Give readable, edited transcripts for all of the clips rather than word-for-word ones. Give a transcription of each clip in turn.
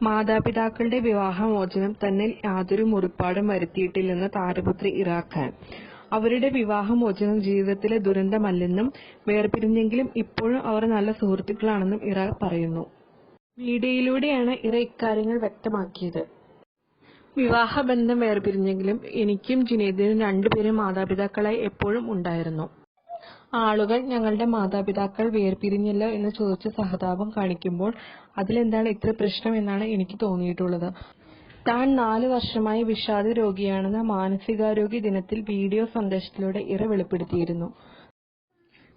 മാതാപിതാക്കളുടെ വിവാഹമോചനം തന്നിൽ യാതൊരു മുറിപ്പാടും വരുത്തിയിട്ടില്ലെന്ന് താരപുത്രി ഇറ ഖാൻ. അവരുടെ വിവാഹമോചനം ജീവിതത്തിലെ ദുരന്തമല്ലെന്നും വേർപിരിഞ്ഞെങ്കിലും ഇപ്പോഴും അവർ നല്ല സുഹൃത്തുക്കളാണെന്നും ഇറ പറയുന്നു. മീഡിയയിലൂടെയാണ് ഇറ ഇക്കാര്യങ്ങൾ വ്യക്തമാക്കിയത്. വിവാഹബന്ധം വേർപിരിഞ്ഞെങ്കിലും എനിക്കും ജുനൈദിനും രണ്ടുപേരും മാതാപിതാക്കളായി എപ്പോഴും ഉണ്ടായിരുന്നു. ആളുകൾ ഞങ്ങളുടെ മാതാപിതാക്കൾ വേർപിരിഞ്ഞല്ലോ എന്ന് ചോദിച്ച് സഹതാപം കാണിക്കുമ്പോൾ അതിലെന്താണ് ഇത്ര പ്രശ്നം എന്നാണ് എനിക്ക് തോന്നിയിട്ടുള്ളത്. താൻ 4 വർഷമായി വിഷാദ രോഗിയാണെന്ന് മാനസികാരോഗ്യ ദിനത്തിൽ വീഡിയോ സന്ദേശത്തിലൂടെ ഇറ വെളിപ്പെടുത്തിയിരുന്നു.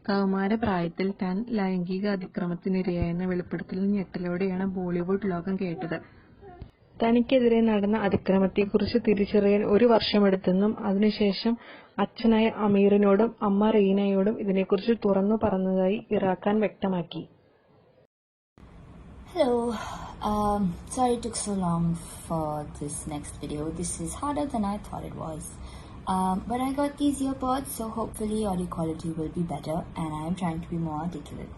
കൗമാരപ്രായത്തിൽ താൻ ലൈംഗിക അതിക്രമത്തിനിരയായെന്ന വെളിപ്പെടുത്തലിന് ഞെട്ടലോടെയാണ് ബോളിവുഡ് ലോകം കേട്ടത്. തനിക്കെതിരെ നടന്ന അതിക്രമത്തെക്കുറിച്ച് തിരിച്ചറിയാൻ 1 വർഷമെടുത്തെന്നും അതിനുശേഷം അച്ഛനായ അമീറിനോടും അമ്മ റീനയോടും ഇതിനെക്കുറിച്ച് തുറന്നു പറഞ്ഞതായി ഇറ ഖാൻ വ്യക്തമാക്കി. Hello, sorry it took so long for this next video. This is harder than I thought it was. But I got these earpods, so hopefully audio quality will be better and I am trying to be more articulate.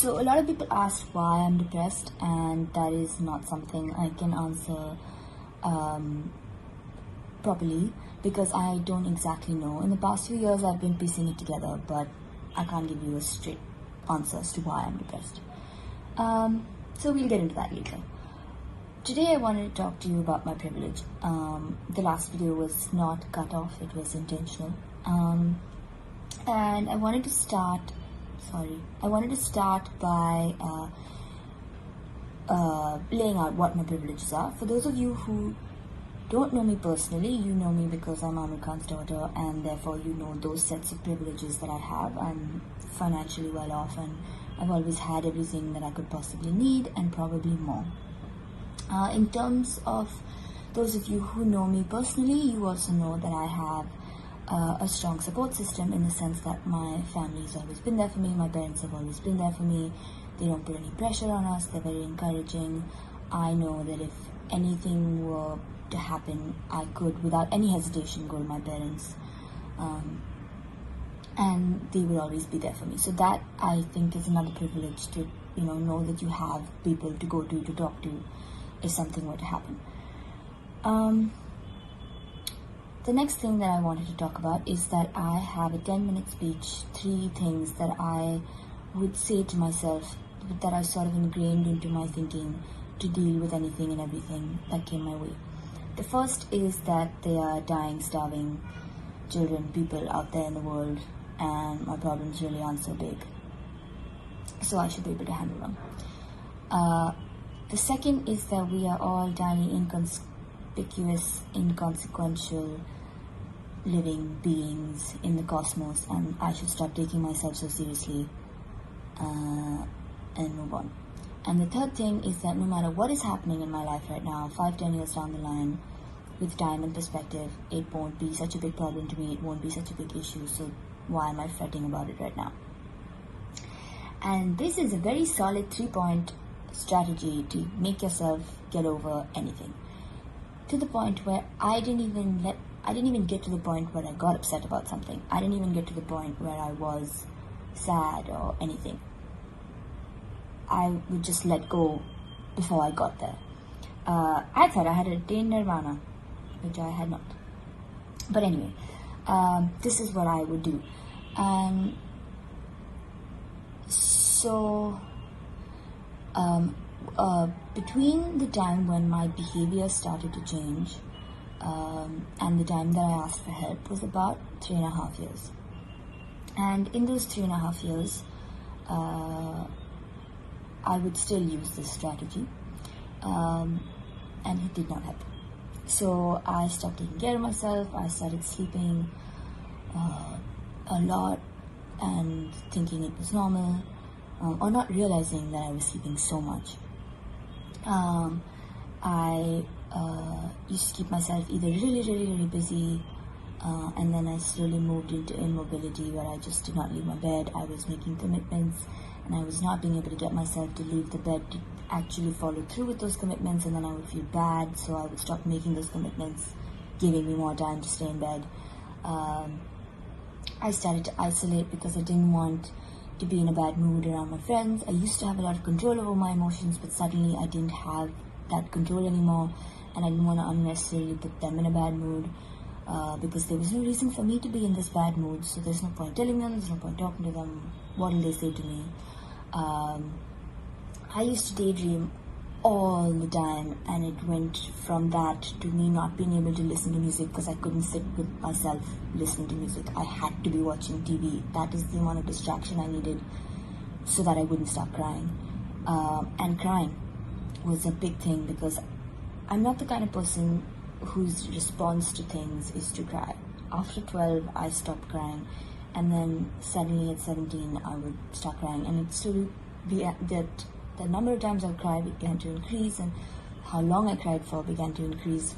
So a lot of people asked why I'm depressed, and that is not something I can answer properly because I don't exactly know. In the past few years I've been piecing it together, but I can't give you a straight answer as to why I'm depressed. So we'll get into that later. Today I wanted to talk to you about my privilege. The last video was not cut off, it was intentional. And I wanted to start by laying out what my privileges are. For those of you who don't know me personally, you know me because I'm Amir Khan's daughter, and therefore you know those sets of privileges that I have. I'm financially well off and I've always had everything that I could possibly need and probably more. In terms of those of you who know me personally, you also know that I have a strong support system in the sense that my family has always been there for me, my parents have always been there for me. They don't put any pressure on us, they're very encouraging. I know that if anything were to happen, I could without any hesitation go to my parents, and they will always be there for me. So that, I think, is another privilege to know that you have people to go to talk to if something were to happen. The next thing that I wanted to talk about is that I have a 10-minute speech, 3 things that I would say to myself that are sort of ingrained into my thinking to deal with anything and everything that came my way. The first is that there are dying, starving children, people out there in the world, and my problems really aren't so big. So I should be able to handle them. The second is that we are all tiny, inconspicuous, inconsequential living beings in the cosmos, and I should stop taking myself so seriously and move on. And the third thing is that no matter what is happening in my life right now, 5-10 years down the line, with time and perspective, it won't be such a big problem to me, it won't be such a big issue, so why am I fretting about it right now? And this is a very solid 3-point strategy to make yourself get over anything. To the point where I didn't even get to the point where I got upset about something. I didn't even get to the point where I was sad or anything. I would just let go before I got there. I thought I had attained nirvana, which I had not. But anyway, this is what I would do. So between the time when my behavior started to change and the time that I asked for help was about 3.5 years. And in those 3.5 years, I would still use this strategy, and it did not help. So I stopped taking care of myself, I started sleeping a lot and thinking it was normal, or not realizing that I was sleeping so much. I used to keep myself either really busy, and then I slowly moved into immobility where I just did not leave my bed. I was making commitments and I was not being able to get myself to leave the bed to actually follow through with those commitments, and then I would feel bad, so I would stop making those commitments, giving me more time to stay in bed. I started to isolate because I didn't want to be in a bad mood around my friends. I used to have a lot of control over my emotions, but suddenly I didn't have that control anymore, and I didn't want to unnecessarily put them in a bad mood because there was no reason for me to be in this bad mood. So there's no point telling them, there's no point talking to them. What will they say to me? I used to daydream all the time, and it went from that to me not being able to listen to music because I couldn't sit with myself listening to music. I had to be watching TV. That is the amount of distraction I needed so that I wouldn't start crying. And crying was a big thing because I'm not the kind of person whose response to things is to cry. After 12, I stopped crying, and then suddenly at 17, I would start crying, and it still be that the number of times I cried began to increase, and how long I cried for began to increase.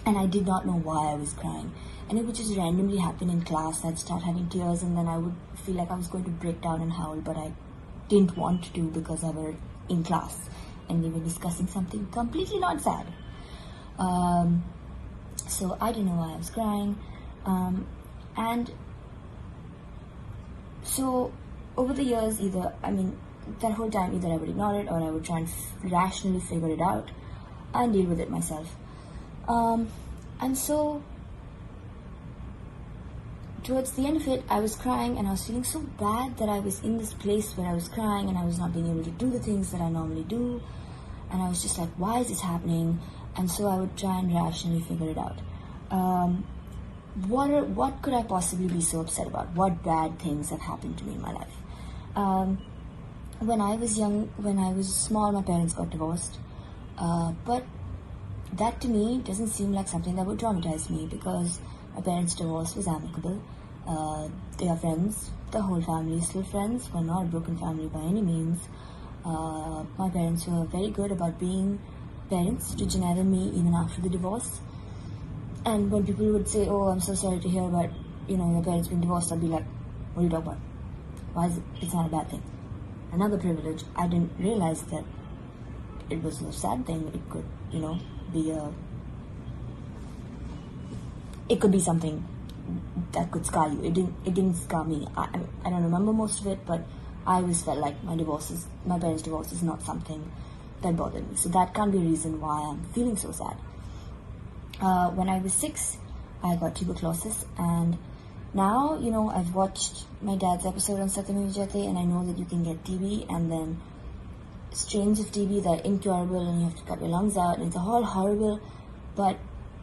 And I did not know why I was crying. And it would just randomly happen in class. I'd start having tears, and then I would feel like I was going to break down and howl, but I didn't want to because I were in class and they were discussing something completely not sad. So I didn't know why I was crying. And so over the years, that whole time, either I would ignore it or I would try and rationally figure it out and deal with it myself. And so towards the end of it, I was crying, and I was feeling so bad that I was in this place where I was crying and I was not being able to do the things that I normally do. And I was just like, why is this happening? And so I would try and rationally figure it out. What could I possibly be so upset about? What bad things have happened to me in my life? When I was young, when I was small, my parents got divorced. But that to me doesn't seem like something that would traumatize me because my parents' divorce was amicable. They are friends. The whole family is still friends. We're not a broken family by any means. My parents were very good about being parents to Janelle and me even after the divorce. And when people would say, oh, I'm so sorry to hear about, your parents being divorced, I'd be like, what are you talking about? Why is it? It's not a bad thing. Another privilege. I didn't realize that it was a sad thing. It could, it could be something that could scar you. It didn't scar me. I don't remember most of it, but I always felt like my parents' divorce is not something that bothered me. So that can't be a reason why I'm feeling so sad. When I was 6, I got tuberculosis, and now, I've watched my dad's episode on Satyam Vijayate, and I know that you can get TB, and then strains of TB that are incurable, and you have to cut your lungs out, and it's all horrible. But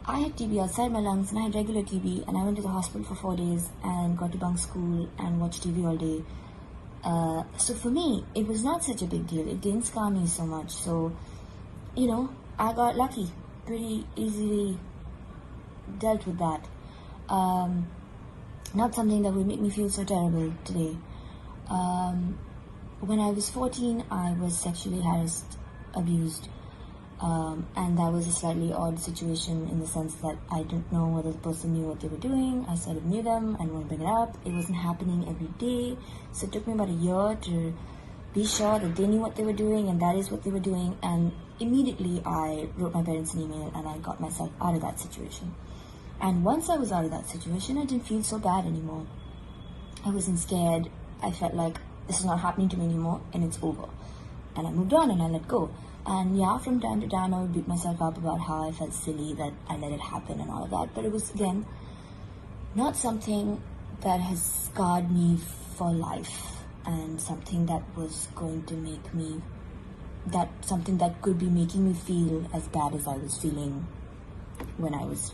I had TB outside my lungs, and I had regular TB, and I went to the hospital for 4 days, and got to bunk school, and watched TV all day. So for me, it was not such a big deal. It didn't scar me so much. So, I got lucky. Pretty easily dealt with that. Not something that would make me feel so terrible today. When I was 14, I was sexually harassed, abused, and that was a slightly odd situation in the sense that I didn't know whether the person knew what they were doing. I sort of knew them and wouldn't bring it up. It wasn't happening every day, so it took me about a year to be sure that they knew what they were doing and that is what they were doing. And immediately I wrote my parents an email and I got myself out of that situation. And once I was out of that situation, I didn't feel so bad anymore. I wasn't scared. I felt like this is not happening to me anymore and it's over. And I moved on and I let go. And yeah, from time to time I would beat myself up about how I felt silly that I let it happen and all of that. But it was, again, not something that has scarred me for life and something that was going to make me, something that could be making me feel as bad as I was feeling when I was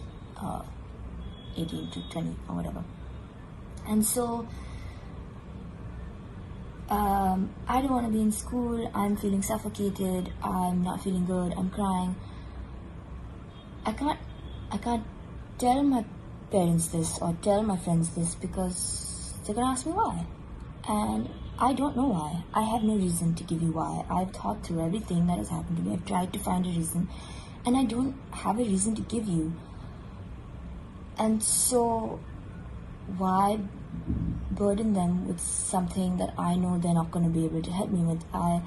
18 to 20 or whatever. And so I don't want to be in school. I'm feeling suffocated. I'm not feeling good. I'm crying. I can't tell my parents this or tell my friends this because they're gonna ask me why, and I don't know why. I have no reason to give you why. I've thought through everything that has happened to me. I've tried to find a reason, and I don't have a reason to give you. And so why burden them with something that I know they're not going to be able to help me with? My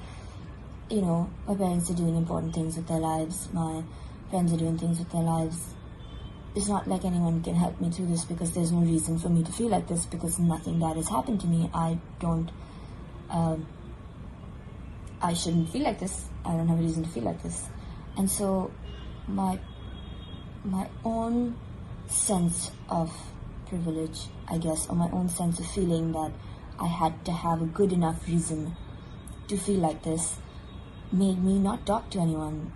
parents are doing important things with their lives. My friends are doing things with their lives. It's not like anyone can help me through this because there's no reason for me to feel like this because nothing bad has happened to me. I don't I shouldn't feel like this. I don't have a reason to feel like this. And so my own sense of privilege, I guess, or my own sense of feeling that I had to have a good enough reason to feel like this, made me not talk to anyone